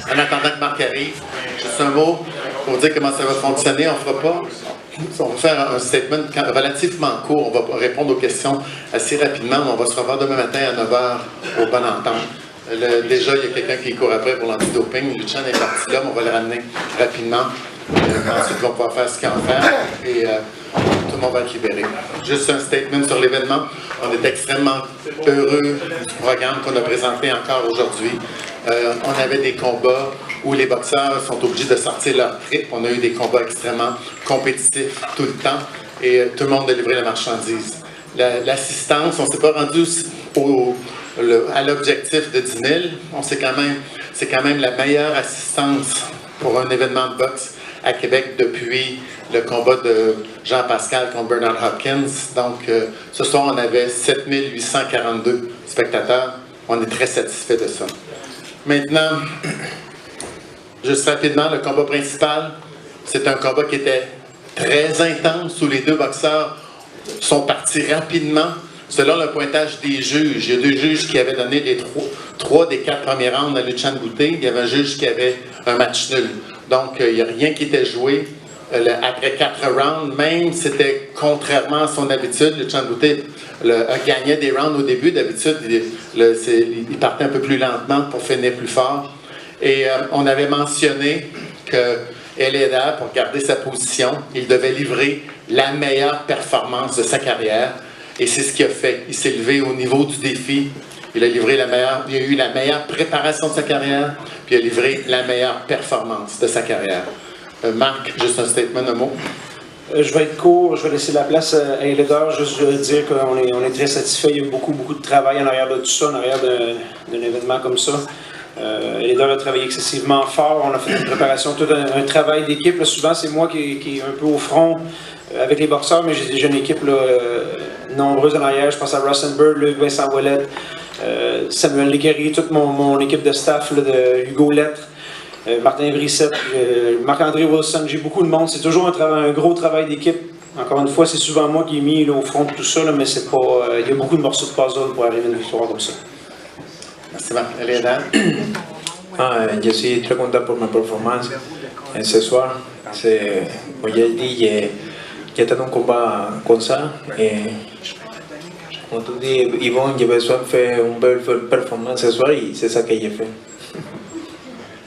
En attendant que Marc arrive, juste un mot pour dire comment ça va fonctionner. On va faire un statement relativement court. On va répondre aux questions assez rapidement. On va se revoir demain matin à 9 h au Bonne Entente. Déjà, il y a quelqu'un qui court après pour l'antidoping. Luchan est parti là, mais on va le ramener rapidement. Ensuite, on va pouvoir faire ce qu'il y a à faire et tout le monde va être libéré. Juste un statement sur l'événement. On est extrêmement heureux du programme qu'on a présenté encore aujourd'hui. On avait des combats où les boxeurs sont obligés de sortir leur trip. On a eu des combats extrêmement compétitifs tout le temps et tout le monde a livré la marchandise. L'assistance, on ne s'est pas rendu à l'objectif de 10 000. C'est quand même la meilleure assistance pour un événement de boxe à Québec depuis le combat de Jean-Pascal contre Bernard Hopkins. Donc, ce soir, on avait 7 842 spectateurs. On est très satisfait de ça. Maintenant, juste rapidement, le combat principal, c'est un combat qui était très intense où les deux boxeurs sont partis rapidement. Selon le pointage des juges, il y a 2 juges qui avaient donné les 3 des 4 premiers rounds à Luchan Boutet. Il y avait un juge qui avait un match nul. Donc, il n'y a rien qui était joué après 4 rounds. Même, c'était contrairement à son habitude. Luchan Boutet gagnait des rounds au début. D'habitude, il partait un peu plus lentement pour finir plus fort. Et on avait mentionné que Eleda, pour garder sa position, il devait livrer la meilleure performance de sa carrière. Et c'est ce qu'il a fait. Il s'est levé au niveau du défi. Il a eu la meilleure préparation de sa carrière, puis il a livré la meilleure performance de sa carrière. Marc, juste un statement, un mot. Je vais être court, je vais laisser la place à Eleda. Juste dire qu'on est très satisfait. Il y a eu beaucoup de travail en arrière de tout ça, en arrière d'un événement comme ça. Eleda a travaillé excessivement fort. On a fait une préparation, tout un travail d'équipe. Souvent, c'est moi qui est un peu au front avec les boxeurs, mais j'ai déjà une équipe nombreuse en arrière. Je pense à Rosenberg, Luc Vincent Ouellette, Samuel Léguerry, toute mon équipe de staff, de Hugo Lettre, Martin Brissette, Marc-André Wilson. J'ai beaucoup de monde. C'est toujours un gros travail d'équipe. Encore une fois, c'est souvent moi qui ai mis au front de tout ça, mais c'est pas. Il y a beaucoup de morceaux de puzzle pour arriver à une victoire comme ça. Merci Marc. Elena. Je suis très content pour ma performance ce soir. Comme j'ai dit, j'étais dans un combat comme ça. Et comme tu dis, Yvonne, j'ai besoin de faire une belle performance ce soir et c'est ça que j'ai fait.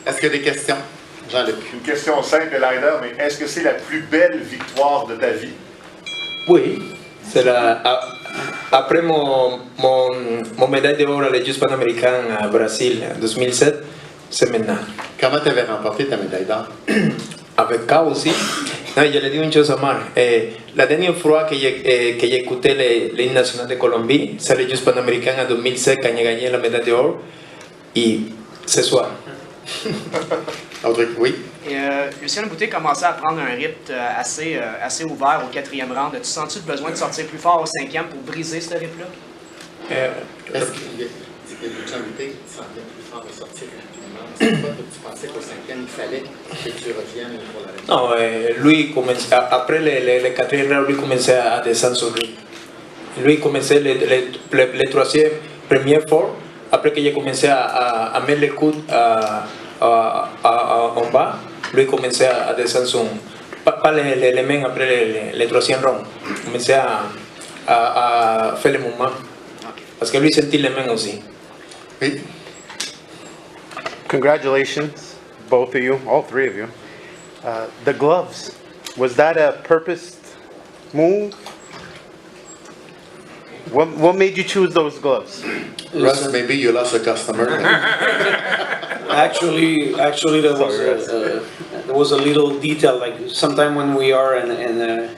Est-ce qu'il y a des questions? Jean-Luc. Une question simple, Elida, mais est-ce que c'est la plus belle victoire de ta vie? Oui, c'est après mon médaille d'or à les Jeux panaméricains à Brésil en 2007, c'est maintenant. Comment tu avais remporté ta médaille d'or? Avec K aussi. Non, je le dis une chose à Marc. La dernière fois que j'ai écouté l'hymne national de Colombie, c'est les Jeux panaméricains en 2007 quand j'ai gagné la médaille d'or. Et ce soir. Oui. Et Lucien Boutet commençait à prendre un rythme assez ouvert au 4e round. As-tu senti le besoin de sortir plus fort au 5e pour briser ce rythme-là? Est-ce que Lucien Boutet sentait plus fort de sortir rapidement? C'est quoi que tu pensais qu'au 5e, il fallait que tu reviennes pour la réponse? Non, lui, après le 4e round, lui commençait à descendre son rythme. Lui commençait le 3e, premier fort. Après que j'ai commencé à mettre les coudes en bas, lui commençait à descendre son... Pas les mains après le 3e round. Il commençait à faire les mouvements. Parce que lui sentit les mains aussi. Oui. Congratulations, both of you, all 3 of you. The gloves, was that a purposed move? What made you choose those gloves? Russ, maybe you lost a customer. Actually, there was a little detail. Like sometime when we are in the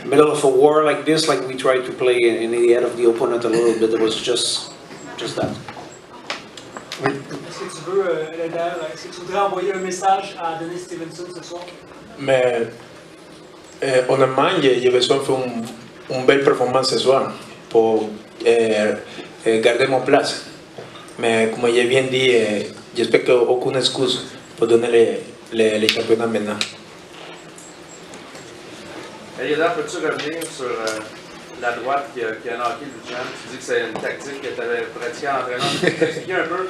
middle of a war like this, like we try to play in the head of the opponent a little bit. It was just that. Oui. Est-ce que tu veux, est-ce que tu voudrais envoyer un message à Denis Stevenson ce soir? Mais honnêtement, j'ai besoin de faire une belle performance ce soir pour garder mon place. Mais comme j'ai bien dit, j'espère qu'il n'y a aucune excuse pour donner les championnats maintenant. Elida, peux-tu revenir sur la droite qui a knocké Luchan. Tu dis que c'est une tactique que tu avais pratiquée à l'entraînement. Tu peux expliquer un peu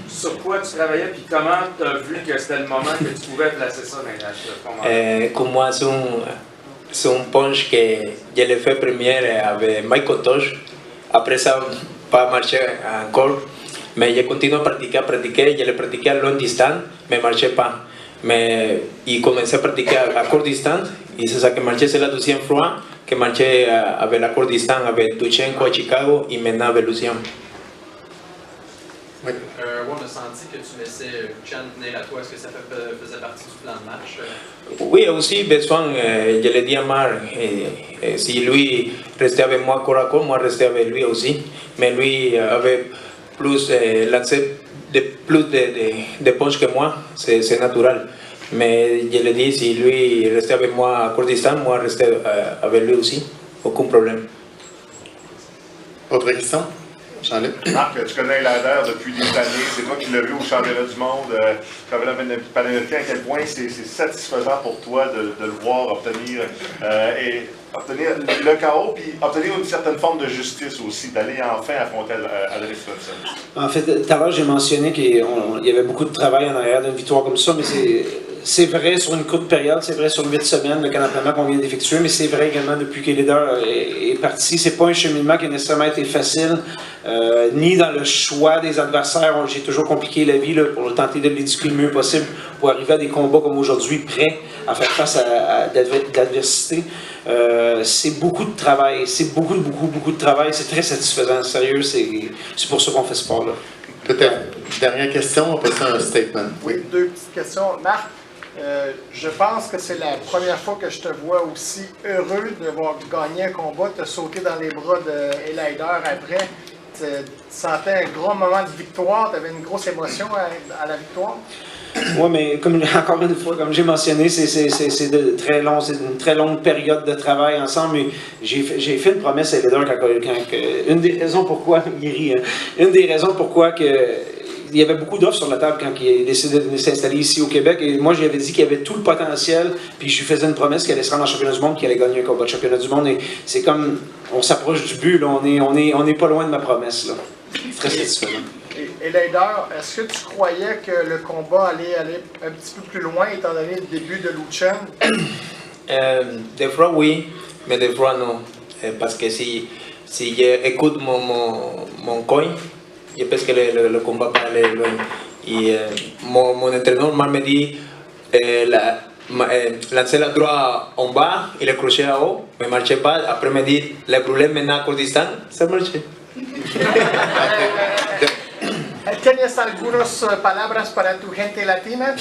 sur quoi tu travaillais puis comment tu as vu que c'était le moment que tu pouvais placer ça dans les matchs? Como moi, c'est un punch que je l'ai fait premier avec Michael Tosh. Après ça, pas marché encore. Mais je continue à pratiquer. Je l'ai pratiqué à long distance, mais ne marchait pas. Mais il commençait à pratiquer à court distance. Et c'est ça que marché, c'est la deuxième fois que marché avec la court distance avec Tuchenko à Chicago et maintenant avec Lucien. Oui. On a senti que tu laissais Luchan tenir à toi. Est-ce que ça faisait partie du plan de match? Oui, aussi besoin, je l'ai dit à Marc, si lui restait avec moi corps à corps, moi restais avec lui aussi. Mais lui avait plus lancé plus de punch que moi, c'est naturel. Mais je l'ai dit, si lui restait avec moi à court distance, moi restais avec lui aussi, aucun problème. Autre question? Jean-Luc? Marc, tu connais Eilader depuis des années, c'est toi qui l'as vu au championnat du monde, championnat panaméricain, à quel point c'est satisfaisant pour toi de le voir obtenir le KO, puis obtenir une certaine forme de justice aussi, d'aller enfin affronter Alex Johnson. En fait, tout à l'heure, j'ai mentionné qu'il y avait beaucoup de travail en arrière d'une victoire comme ça, mais c'est vrai sur une courte période, c'est vrai sur 8 semaines, le camp d'entraînement qu'on vient d'effectuer, mais c'est vrai également depuis qu'Eilader est parti. C'est pas un cheminement qui a nécessairement été facile, ni dans le choix des adversaires. J'ai toujours compliqué la vie là, pour tenter de l'éduquer le mieux possible pour arriver à des combats comme aujourd'hui, prêts à faire face à de l'adversité. C'est beaucoup de travail, c'est beaucoup de travail, c'est très satisfaisant, sérieux, c'est pour ça qu'on fait ce sport-là. Peut-être dernière question, on peut faire un statement. Oui, deux petites questions. Marc, je pense que c'est la première fois que je te vois aussi heureux d'avoir gagné un combat, te sauter dans les bras d'Eilader après. Tu sentais un gros moment de victoire, tu avais une grosse émotion à la victoire? Oui, mais encore une fois, comme j'ai mentionné, c'est une très longue période de travail ensemble. J'ai fait une promesse à Eilader une des raisons pourquoi il rit, hein, une des raisons pourquoi il y avait beaucoup d'offres sur la table quand il a décidé de s'installer ici au Québec. Et moi, j'avais dit qu'il y avait tout le potentiel. Puis je lui faisais une promesse qu'il allait se rendre en championnat du monde, qu'il allait gagner un combat de championnat du monde. Et c'est comme, on s'approche du but, là, on est pas loin de ma promesse. Là. Très satisfaisant. Et Eilader, est-ce que tu croyais que le combat allait aller un petit peu plus loin, étant donné le début de Luchan? Des fois oui, mais des fois non. Parce que si j'écoute mon coin, je pense que le combat va aller loin. Et mon entraîneur me dit lancer la droite en bas et le crochet en haut, mais ne marchait pas. Après me dit le problème maintenant à court distance, ça marchait. ¿Tienes algunas palabras para tu gente latina?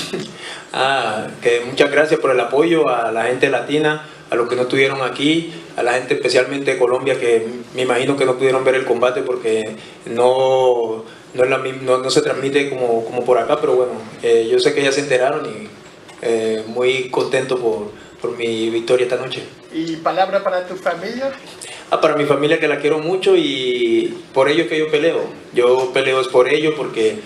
Que muchas gracias por el apoyo a la gente latina, a los que no estuvieron aquí, a la gente especialmente de Colombia que me imagino que no pudieron ver el combate porque no se transmite como por acá, pero bueno, yo sé que ya se enteraron y muy contento por mi victoria esta noche. ¿Y palabra para tu familia? Para mi familia que la quiero mucho y por ello es que yo peleo. Yo peleo es por ello porque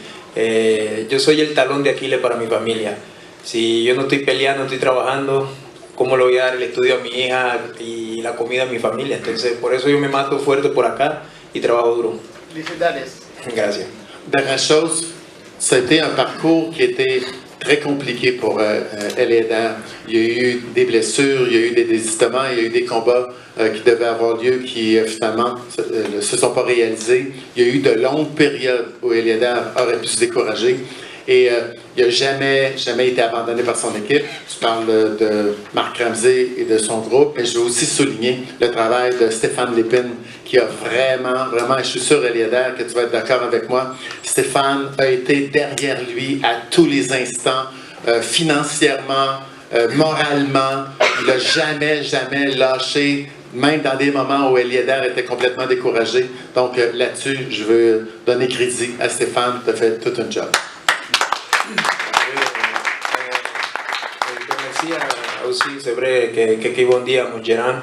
yo soy el talón de Aquiles para mi familia. Si yo no estoy peleando, no estoy trabajando, ¿cómo le voy a dar el estudio a mi hija y la comida a mi familia? Entonces por eso yo me mato fuerte por acá y trabajo duro. Felicidades. Gracias. Dernière chose, ça a été un parcours qui était très compliqué pour Eilader. Il y a eu des blessures, il y a eu des désistements, il y a eu des combats qui devaient avoir lieu qui finalement ne se sont pas réalisés. Il y a eu de longues périodes où Eilader aurait pu se décourager et il n'a jamais été abandonné par son équipe. Tu parles de Marc Ramsey et de son groupe, mais je veux aussi souligner le travail de Stéphane Lépine qui a vraiment, et je suis sûr, Eilader, que tu vas être d'accord avec moi, Stéphane a été derrière lui à tous les instants, financièrement, moralement. Il n'a jamais lâché, même dans des moments où Eilader était complètement découragé. Donc là-dessus, je veux donner crédit à Stéphane, tu as fait tout un job. Aussi, c'est vrai que bon dia, mon gérant.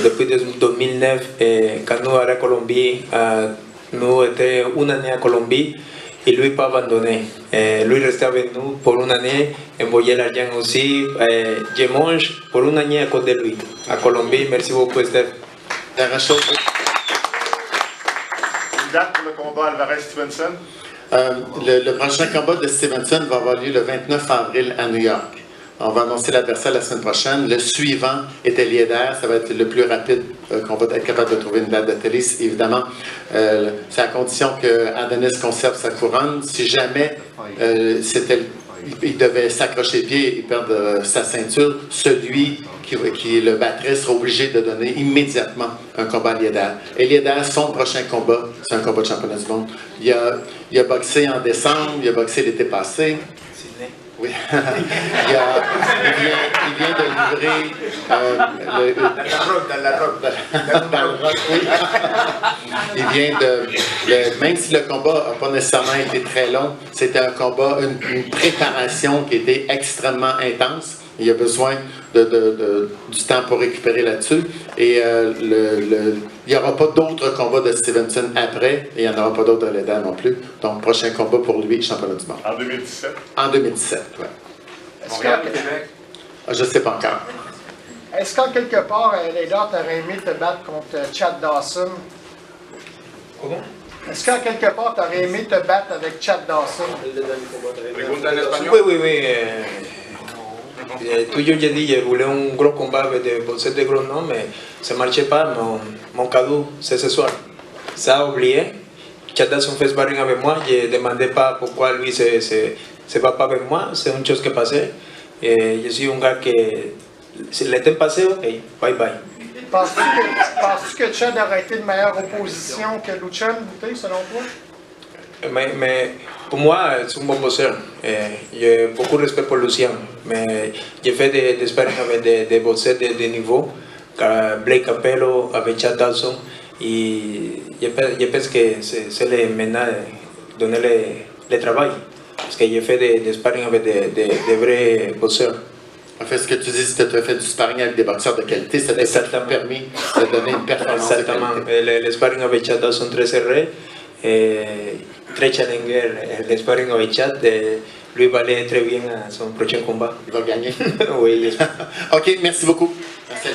Depuis 2009, quand nous sommes à Colombie, nous étions une année à Colombie et lui pas abandonné. Lui restait avec nous pour une année, envoyé l'argent aussi. Je mange pour une année à côté de lui, à Colombie. Merci beaucoup, Steph. Dernière chose. Une date pour le combat Alvarez-Stevenson? Le prochain combat de Stevenson va avoir lieu le 29 avril à New York. On va annoncer l'adversaire la semaine prochaine. Le suivant est Eliezer. Ça va être le plus rapide qu'on va être capable de trouver une date de télé. Évidemment, c'est à condition que Adonis conserve sa couronne. Si jamais il devait s'accrocher les pieds et perdre sa ceinture, celui qui le battrait sera obligé de donner immédiatement un combat à Eliezer. Eliezer, son prochain combat, c'est un combat de championnat du monde. Il a boxé en décembre, il a boxé l'été passé. Oui. il vient de livrer dans le rock, oui. Il vient même si le combat n'a pas nécessairement été très long, c'était un combat, une préparation qui était extrêmement intense. Il a besoin du temps pour récupérer là-dessus. Et il n'y aura pas d'autres combats de Stevenson après, et il n'y en aura pas d'autres de Leda non plus. Donc, prochain combat pour lui, championnat du monde. En 2017? En 2017, oui. Montréal ou Québec? Je ne sais pas encore. Est-ce qu'en quelque part, Leda, t'aurais aimé te battre contre Chad Dawson? Comment? Est-ce qu'en quelque part, t'aurais aimé te battre avec Chad Dawson? Oui, oui, oui. Tuyo ya dit, je voulais un gros combat avec des boxeurs de gros noms, mais ça ne marchait pas. Mon cadeau, c'est ce soir. Ça a oublié. Chad Dawson fait sparring avec moi. Je ne demandais pas pourquoi lui se va pas avec moi. C'est une chose qui est passée. Et je suis un gars qui, si le temps passé, ok, bye bye. Penses-tu que Chad aurait été de meilleure opposition que Luchan Boutet, selon toi? Mais pour moi, c'est un bon boxeur. J'ai beaucoup de respect pour Lucien. Mais j'ai fait des sparring avec des boxeurs de niveau, Blake Capello, avec Chad Dawson. Et je pense que c'est maintenant donner le travail. Parce que j'ai fait des sparring avec des vrais boxeurs. En fait, ce que tu dis, c'est que tu as fait du sparring avec des boxeurs de qualité, ça t'a permis de donner une performance de qualité. Le sparring avec Chad Dawson très serré, très challenger. Le sparring avec Chad, lui va aller très bien à son prochain combat. Il va gagner. Oui, j'espère. OK, merci beaucoup. Merci à